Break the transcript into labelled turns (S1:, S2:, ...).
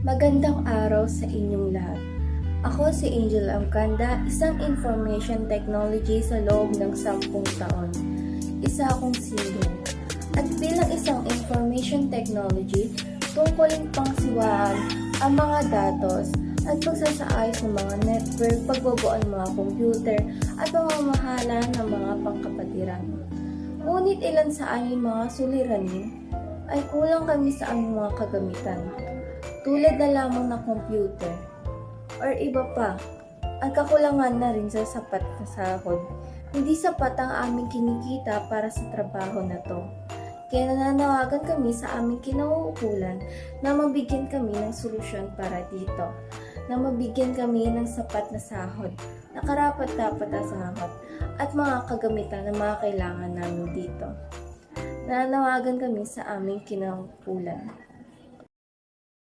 S1: Magandang araw sa inyong lahat. Ako si Angel Amcanda, isang information technology sa loob ng 10 taon. Isa akong single. At bilang isang information technology, tungkulin pangsiwaan ang mga datos at pagsasaayos ng mga network, pagbubuo ng mga computer at pamamahala ng mga pangkapatiran. Ngunit ilan sa aming mga suliranin ay kulang kami sa aming mga kagamitan, tulad na lamang ng computer or iba pa, ang kakulangan na rin sa sapat na sahod. Hindi sapat ang aming kinikita para sa trabaho na to. Kaya nananawagan kami sa aming kinauukulan na mabigyan kami ng solusyon para dito, na mabigyan kami ng sapat na sahod, na karapat-dapat na sahod, at mga kagamitan na mga kailangan namin dito. Nananawagan kami sa aming kinauukulan.